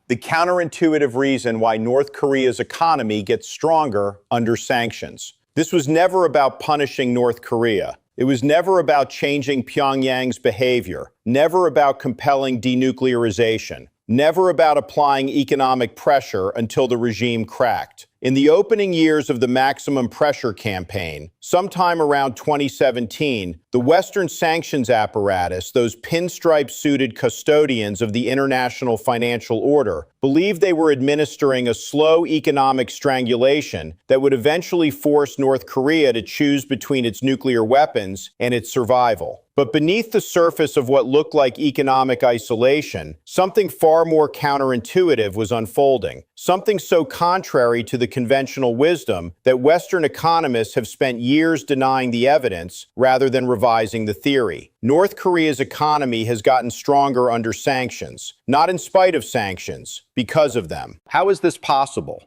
the counterintuitive reason why North Korea's economy gets stronger under sanctions. This was never about punishing North Korea. It was never about changing Pyongyang's behavior, never about compelling denuclearization, never about applying economic pressure until the regime cracked. In the opening years of the maximum pressure campaign, sometime around 2017, the Western sanctions apparatus, those pinstripe-suited custodians of the international financial order, believed they were administering a slow economic strangulation that would eventually force North Korea to choose between its nuclear weapons and its survival. But beneath the surface of what looked like economic isolation, something far more counterintuitive was unfolding, something so contrary to the conventional wisdom that Western economists have spent years denying the evidence rather than revising the theory. North Korea's economy has gotten stronger under sanctions, not in spite of sanctions, because of them. How is this possible?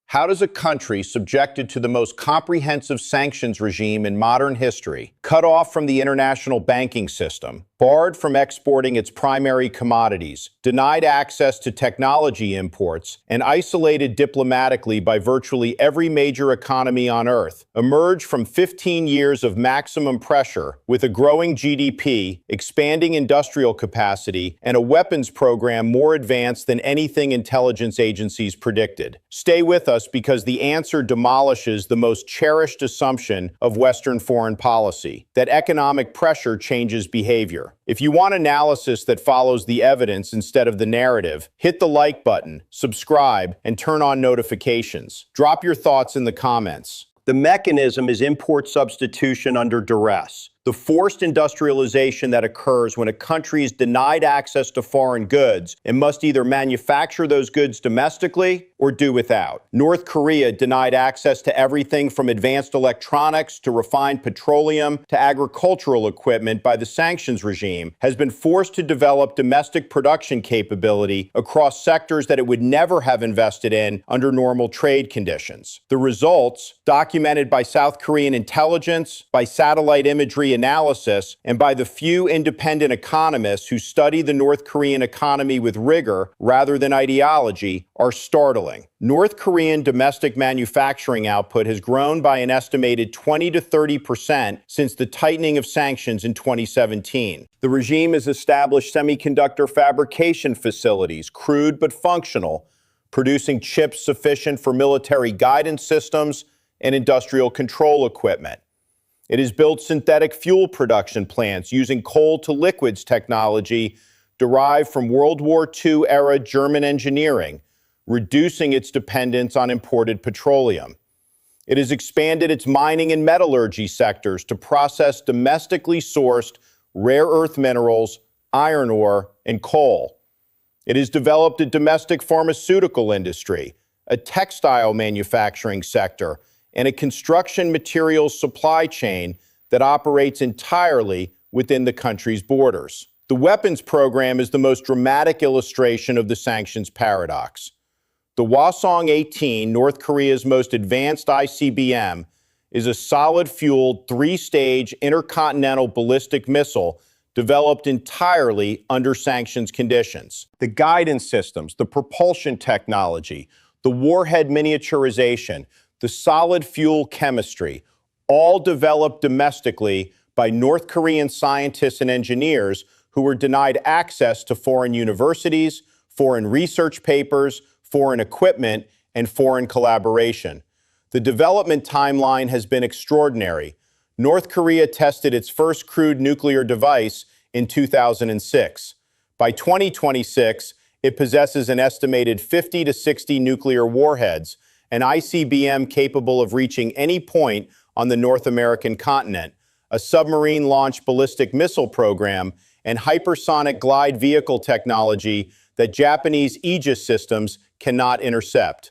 How does a country subjected to the most comprehensive sanctions regime in modern history, cut off from the international banking system, barred from exporting its primary commodities, denied access to technology imports, and isolated diplomatically by virtually every major economy on Earth, emerge from 15 years of maximum pressure with a growing GDP, expanding industrial capacity, and a weapons program more advanced than anything intelligence agencies predicted? Stay with us because the answer demolishes the most cherished assumption of Western foreign policy, that economic pressure changes behavior. If you want analysis that follows the evidence instead of the narrative, hit the like button, subscribe, and turn on notifications. Drop your thoughts in the comments. The mechanism is import substitution under duress, the forced industrialization that occurs when a country is denied access to foreign goods and must either manufacture those goods domestically or do without. North Korea denied access to everything from advanced electronics to refined petroleum to agricultural equipment by the sanctions regime, has been forced to develop domestic production capability across sectors that it would never have invested in under normal trade conditions. The results, documented by South Korean intelligence, by satellite imagery analysis, and by the few independent economists who study the North Korean economy with rigor rather than ideology, are startling. North Korean domestic manufacturing output has grown by an estimated 20 to 30% since the tightening of sanctions in 2017. The regime has established semiconductor fabrication facilities, crude but functional, producing chips sufficient for military guidance systems and industrial control equipment. It has built synthetic fuel production plants using coal-to-liquids technology derived from World War II-era German engineering, reducing its dependence on imported petroleum. It has expanded its mining and metallurgy sectors to process domestically sourced rare earth minerals, iron ore, and coal. It has developed a domestic pharmaceutical industry, a textile manufacturing sector, and a construction materials supply chain that operates entirely within the country's borders. The weapons program is the most dramatic illustration of the sanctions paradox. The Hwasong-18, North Korea's most advanced ICBM, is a solid-fueled, three-stage intercontinental ballistic missile developed entirely under sanctions conditions. The guidance systems, the propulsion technology, the warhead miniaturization, the solid fuel chemistry, all developed domestically by North Korean scientists and engineers who were denied access to foreign universities, foreign research papers, foreign equipment, and foreign collaboration. The development timeline has been extraordinary. North Korea tested its first crude nuclear device in 2006. By 2026, it possesses an estimated 50 to 60 nuclear warheads, an ICBM capable of reaching any point on the North American continent, a submarine-launched ballistic missile program, and hypersonic glide vehicle technology that Japanese Aegis systems cannot intercept.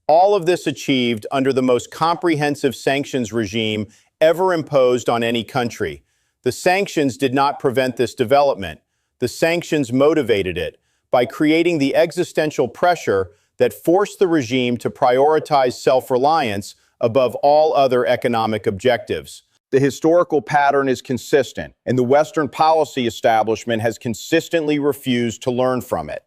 All of this achieved under the most comprehensive sanctions regime ever imposed on any country. The sanctions did not prevent this development. The sanctions motivated it by creating the existential pressure that forced the regime to prioritize self-reliance above all other economic objectives. The historical pattern is consistent, and the Western policy establishment has consistently refused to learn from it.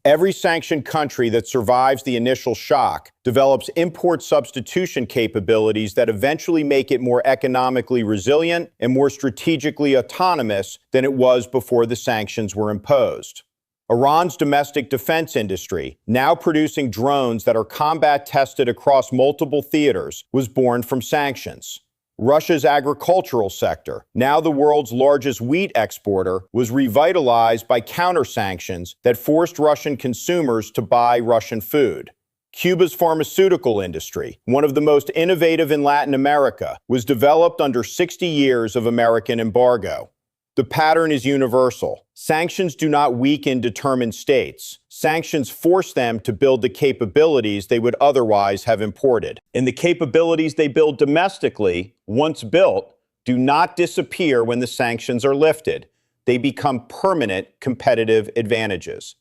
Every sanctioned country that survives the initial shock develops import substitution capabilities that eventually make it more economically resilient and more strategically autonomous than it was before the sanctions were imposed. Iran's domestic defense industry, now producing drones that are combat tested across multiple theaters, was born from sanctions. Russia's agricultural sector, now the world's largest wheat exporter, was revitalized by counter-sanctions that forced Russian consumers to buy Russian food. Cuba's pharmaceutical industry, one of the most innovative in Latin America, was developed under 60 years of American embargo. The pattern is universal. Sanctions do not weaken determined states. Sanctions force them to build the capabilities they would otherwise have imported. And the capabilities they build domestically, once built, do not disappear when the sanctions are lifted. They become permanent competitive advantages.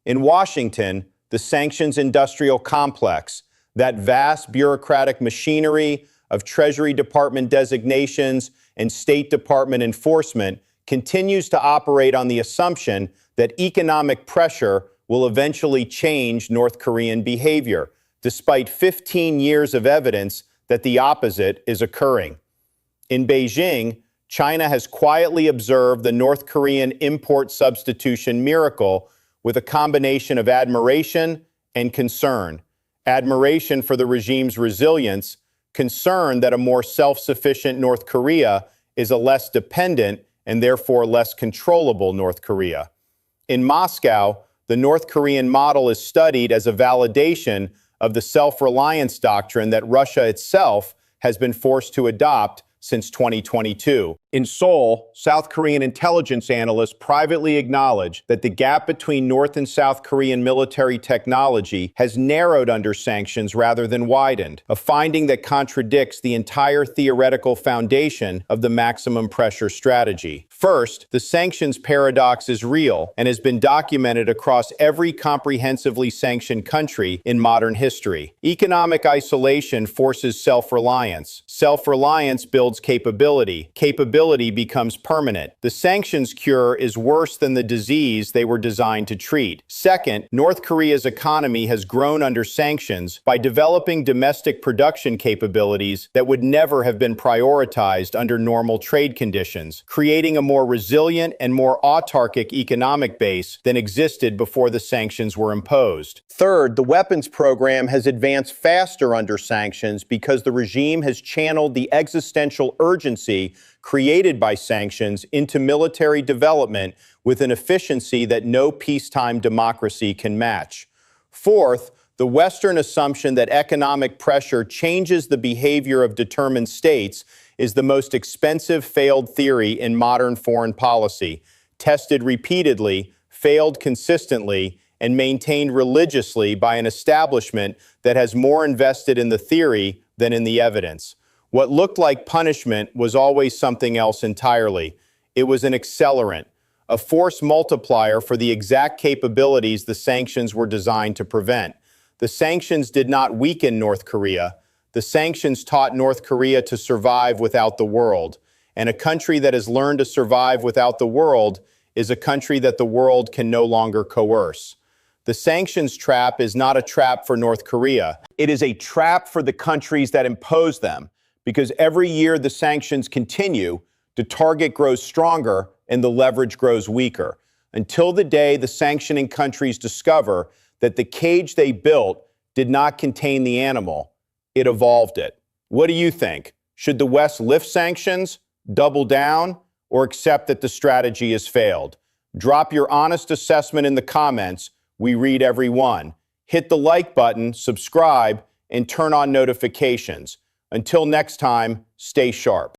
In Washington, the sanctions industrial complex, that vast bureaucratic machinery of Treasury Department designations and State Department enforcement, continues to operate on the assumption that economic pressure will eventually change North Korean behavior, despite 15 years of evidence that the opposite is occurring. In Beijing, China has quietly observed the North Korean import substitution miracle with a combination of admiration and concern. Admiration for the regime's resilience, concern that a more self-sufficient North Korea is a less dependent and therefore less controllable North Korea. In Moscow, the North Korean model is studied as a validation of the self-reliance doctrine that Russia itself has been forced to adopt since 2022. In Seoul, South Korean intelligence analysts privately acknowledge that the gap between North and South Korean military technology has narrowed under sanctions rather than widened, a finding that contradicts the entire theoretical foundation of the maximum pressure strategy. First, the sanctions paradox is real and has been documented across every comprehensively sanctioned country in modern history. Economic isolation forces self-reliance. Self-reliance builds capability. Capability becomes permanent. The sanctions cure is worse than the disease they were designed to treat. Second, North Korea's economy has grown under sanctions by developing domestic production capabilities that would never have been prioritized under normal trade conditions, creating a more resilient and more autarkic economic base than existed before the sanctions were imposed. Third, the weapons program has advanced faster under sanctions because the regime has channeled the existential urgency created by sanctions into military development with an efficiency that no peacetime democracy can match. Fourth, the Western assumption that economic pressure changes the behavior of determined states is the most expensive failed theory in modern foreign policy, tested repeatedly, failed consistently, and maintained religiously by an establishment that has more invested in the theory than in the evidence. What looked like punishment was always something else entirely. It was an accelerant, a force multiplier for the exact capabilities the sanctions were designed to prevent. The sanctions did not weaken North Korea. The sanctions taught North Korea to survive without the world. And a country that has learned to survive without the world is a country that the world can no longer coerce. The sanctions trap is not a trap for North Korea. It is a trap for the countries that impose them, because every year the sanctions continue, the target grows stronger and the leverage grows weaker, until the day the sanctioning countries discover that the cage they built did not contain the animal, it evolved it. What do you think? Should the West lift sanctions, double down, or accept that the strategy has failed? Drop your honest assessment in the comments. We read every one. Hit the like button, subscribe, and turn on notifications. Until next time, stay sharp.